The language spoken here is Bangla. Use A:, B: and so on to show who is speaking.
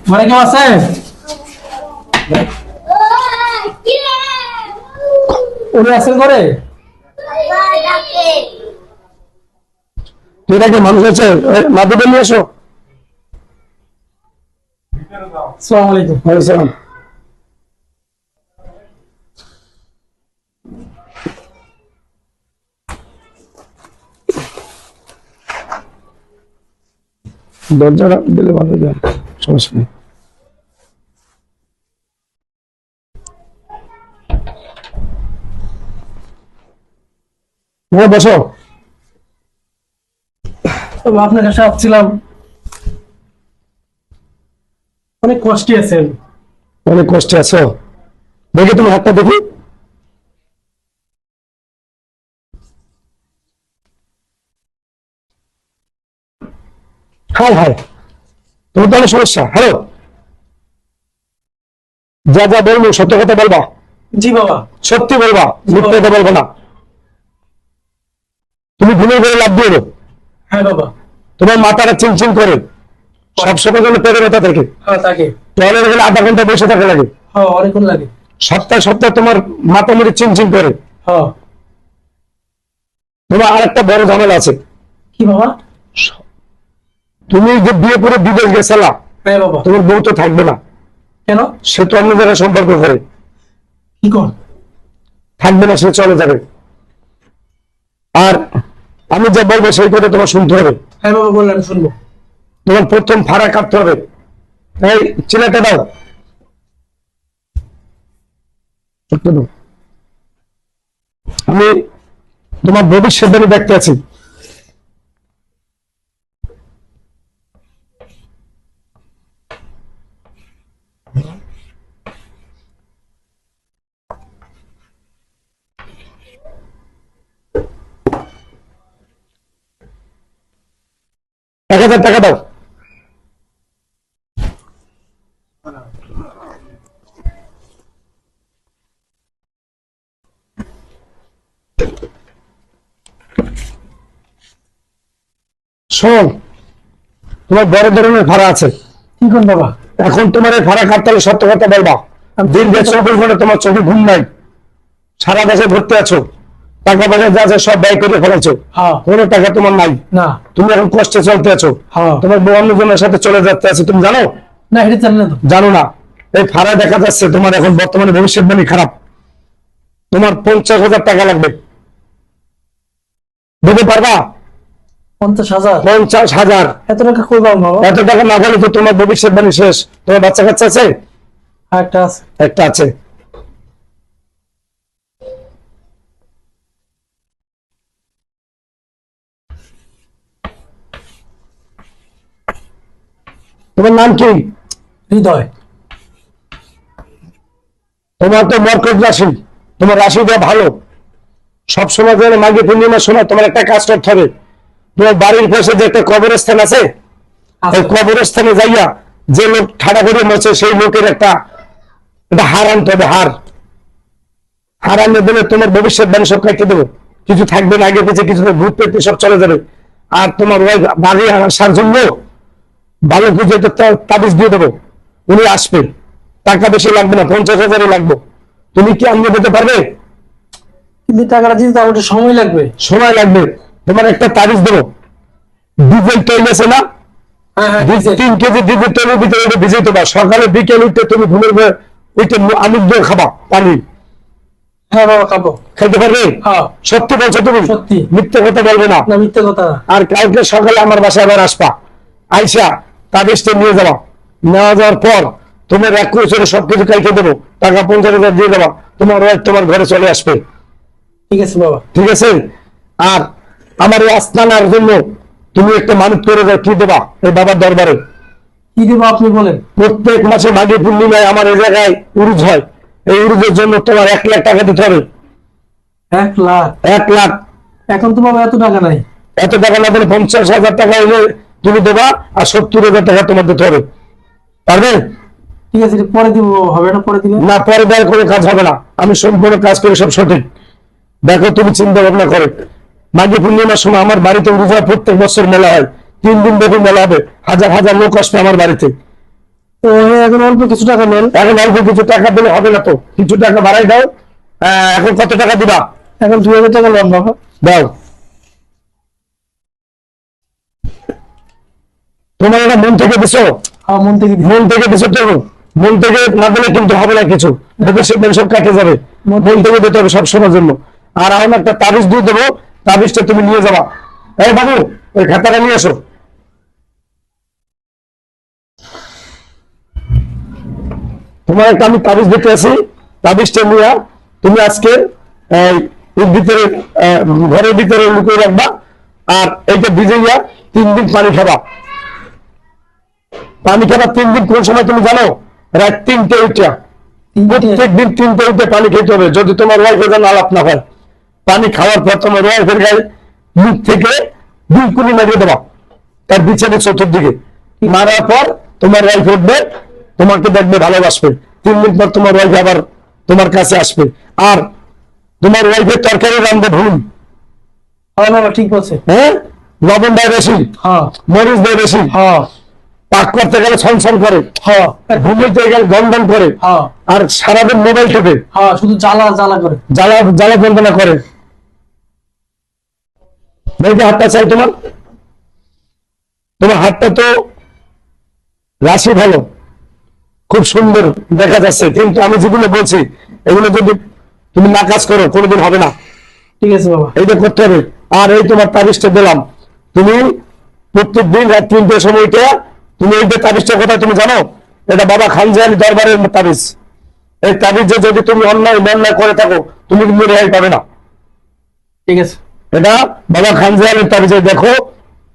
A: মানে কেউ আছে? উনি আছেন ঘরে?
B: মানুষ আছে, মাদুরে নিয়ে এসো।
A: আসসালামু আলাইকুম।
B: ওয়ালাইকুম সালাম। দরজাটা দিলে ভালো যায়, সমস্যা নেই। বসো।
A: আপনার কাছে আসছিলাম, অনেক কষ্টে আছেন।
B: অনেক কষ্টে আছো? দেখি তুমি হাতটা দেখি। হাই হাই, তোমার তো অনেক সমস্যা। হ্যালো, যা যা বলবো সত্য কথা বলবা।
A: জি বাবা।
B: সত্যি বলবা, মিথ্যা কথা বলবো না। তুমি ঘুমিয়ে ঘুরে লাভ দিয়ে দেবো।
A: হ্যাঁ বাবা।
B: তোমার মাথাটা চিনচিন করে, সবসময় যেন পেটে ব্যথা থাকে।
A: হ্যাঁ থাকে।
B: টয়লেটে গেলে আধা ঘন্টা বসে থাকা লাগে।
A: হ্যাঁ অনেকক্ষণ লাগে।
B: সপ্তাহে সপ্তাহে তোমার মাথা মুড়ে চিনচিন করে।
A: হ্যাঁ।
B: তোমার আর একটা বড় ঝামেলা আছে।
A: কি বাবা?
B: তুমি যে বিয়ে করে বিদেশ গেছিলা,
A: হ্যাঁ বাবা।
B: তোমার বউ তো থাকবে না।
A: কেন?
B: সে তো অন্য জায়গায় সম্পর্ক করে।
A: কি কর?
B: থাকবে না, সে চলে যাবে। আর আমি যা বলবো সেই কথা তোমার শুনতে হবে।
A: হ্যাঁ বাবা বললেন, শুনবো।
B: তোমার প্রথম ভাড়া কাটতে হবে। এই ছেলেটা দাও। আমি তোমার ভবিষ্যৎ দেখতে আছি। টাকা দাও। শোন, তোমার বড় ধরনের ভাড়া আছে।
A: কি কোন বাবা?
B: এখন তোমার এই ভাড়া কাটতে হলে সত্য কথা বলবা। দিন যে 24 ঘন্টা তোমার চোখে ঘুম নাই, সারা দেশে ঘুরতে আছো, টাকা পয়সা যা যা সব ব্যয় করে ফেলেছো। কোনো টাকা তোমার নাই
A: না।
B: তুমি এখন কষ্টে চলতে আছো। তোমার বউ অন্যজনের সাথে চলে যাচ্ছে আছে, তুমি জানো?
A: না, এটা জানি না তো।
B: জানো না? এই ভাড়া দেখা যাচ্ছে তোমার এখন বর্তমানে ভবিষ্যৎবাণী খারাপ। তোমার 50,000 টাকা লাগবে। দিতে পারবা?
A: 50,000?
B: 50,000?
A: এত টাকা কই পাবো বাবা?
B: এত টাকা না হলে তো তোমার ভবিষ্যৎবাণী শেষ। তোমার বাচ্চা কাচ্চা আছে?
A: একটা আছে।
B: একটা আছে। তোমার নাম কি?
A: হৃদয়।
B: তোমার তো মর্কট রাশি, তোমার রাশিটা ভালো। সবসময় যেন মাঘী পূর্ণিমার সময় তোমার একটা কাজ করতে হবে। তোমার বাড়ির পাশে যে একটা কবরস্থান আছে, ওই কবরস্থানে যাইয়া যে লোক ঠাড়া করে মরছে সেই লোকের একটা হার আনতে হবে। হার আনলে দিলে তোমার ভবিষ্যৎবাণী সব কাটতে দেবো। কিছু থাকবে না, আগে পিছিয়ে কিছু ভূত পেতে সব চলে যাবে। আর তোমার ওই বাড়ি আসার জন্য ভালো কিছু একটা তাবিজ দিয়ে দেবো, উনি আসবে। টাকা বেশি লাগবে না, 50,000 লাগবে। তুমি কি আনতে দিতে পারবে?
A: কিন্তু টাকাটা দিতে তার একটু সময় লাগবে।
B: সময় লাগবে। তোমার একটা তাবিজ দেবো। ডিজেল তেল আছে না, 3 কেজি ডিজেল তেলের ভিতরে এটা ভিজিয়ে দেবা। সকালে বিকেল উঠতে তুমি ঘুমের উঠে আমুক দিয়ে খাবা পানি।
A: হ্যাঁ বাবা খাবো।
B: খেতে পারবে?
A: হ্যাঁ।
B: সত্যি বলছো তুমি?
A: সত্যি।
B: মিথ্যে কথা বলবে না।
A: না, মিথ্যে কথা না।
B: আর কালকে সকালে আমার বাসায় আবার আসবা। আইসা তাবিজটা নিয়ে যাবা। নেওয়া যাওয়ার পর তোমার 1 বছরে সবকিছু কালকে দেবো। টাকা 50,000 দিয়ে দেবা। তোমার ওয়াইফ তোমার ঘরে চলে আসবে।
A: ঠিক আছে বাবা।
B: ঠিক আছে? আর আমার এই আস্তানার জন্য তুমি একটা মানত করে দাও। কি দেবা এই বাবার দরবারে?
A: কি দেবো আপনি বলেন।
B: প্রত্যেক মাসে মাঘী পূর্ণিমায় আমার এই জায়গায় উরুজ হয়। এই উরুজের জন্য তোমার 1 লাখ টাকা দিতে হবে।
A: 1 লাখ?
B: 1 লাখ।
A: এখন তো বাবা এত টাকা নাই।
B: এত টাকা না বলে 50,000 টাকা হলে তুমি দেবা, আর 70,000 টাকা তোমার দিতে হবে। পারবে?
A: ঠিক আছে, পরে দিব। হবে না পরে দিলে?
B: না, পরে দেওয়ার কোনো কাজ হবে না। আমি সম্পূর্ণ কাজ করি সব সঠিক। দেখো তুমি চিন্তা ভাবনা করো। মাঘী পূর্ণিমার সময় আমার বাড়িতে উরুজ হয়, প্রত্যেক বছর মেলা হয়। 3 দিন ব্যাপী মেলা হবে, হাজার হাজার লোক আসবে আমার বাড়িতে।
A: তো এখন অল্প কিছু টাকা নেন।
B: এখন অল্প কিছু টাকা দিলে হবে না তো, কিছু টাকা বাড়াই দাও। এখন কত টাকা দিবা?
A: এখন 2000 টাকা নেন বাবা।
B: দাও। তোমার এটা মন থেকে দিছো?
A: হ্যাঁ, মন থেকে দিই।
B: মন থেকে দিছো তো? মন থেকে না দিলে কিন্তু হবে না কিছু, সব কাটে যাবে। মন থেকে দিতে হবে সবসময়ের জন্য। আর আমি একটা তাবিজ দিয়ে দেবো, তাবিজটা তুমি নিয়ে যাবা। এই বাবু, ওই খাতাটা নিয়ে এসো। তোমার একটা আমি তাবিজ দিতে আছি, তাবিজটা নিয়ে তুমি আজকে এর ভিতরে ঘরের ভিতরে লুকিয়ে রাখবা। আর এইটা ভিজাইয়া 3 দিন পানি খাবা। পানি খাবা 3 দিন কোন সময় তুমি জানো? রাত 3টে উঠা। প্রত্যেক দিন 3টে উঠে পানি খেতে হবে, যদি তোমার ওয়াইফের যেন আলাপ না হয়। পানি খাওয়ার পর তোমার ওয়াইফের গায়ে মুখ থেকে 2 কুলি মারিয়ে দেবা, তার বিছানার চতুর্দিকে মারার পর তোমার ওয়াইফ উঠবে, তোমাকে দেখবে, ভালোবাসবে। 3 দিন পর তোমার ওয়াইফ আবার তোমার কাছে আসবে। আর তোমার ওয়াইফের তরকারি রান্ধবে ভুল।
A: হ্যাঁ বাবা, ঠিক বলছে।
B: হ্যাঁ, লবণ দেয় বেশি,
A: হ্যাঁ
B: মরিচ দেয় বেশি,
A: হ্যাঁ
B: পাক করতে গেলে ছনছন করে,
A: হ্যাঁ
B: ঘুমিতে গেলে গন্ধন করে,
A: হ্যাঁ
B: আর সারাদিন মোবাইল টেপে
A: হ্যাঁ, শুধু জ্বালা জ্বালা করে।
B: জ্বালা জ্বালা যন্ত্রণা করে। দেখি হাতটা চাই তোমার। তোমার হাতটা তো রাশি ভালো, খুব সুন্দর দেখা যাচ্ছে, কিন্তু আমি যেগুলো বলছি এগুলো যদি তুমি না কাজ করো কোনোদিন হবে না।
A: ঠিক আছে বাবা।
B: এইটা করতে হবে। আর এই তোমার তাবিজটা দিলাম, তুমি প্রত্যেক দিন রাত 3টের সময় উঠে তুমি এই যে তাবিজটার কথা তুমি জানো, এটা বাবা খানজাহানি দরবারের তাবিজ। এই তাবিজে যদি তুমি অন্যায় করে থাকো, তুমি কিন্তু রেহাই পাবে না।
A: ঠিক আছে।
B: এটা বাবা খানজাহানের তাবিজে দেখো,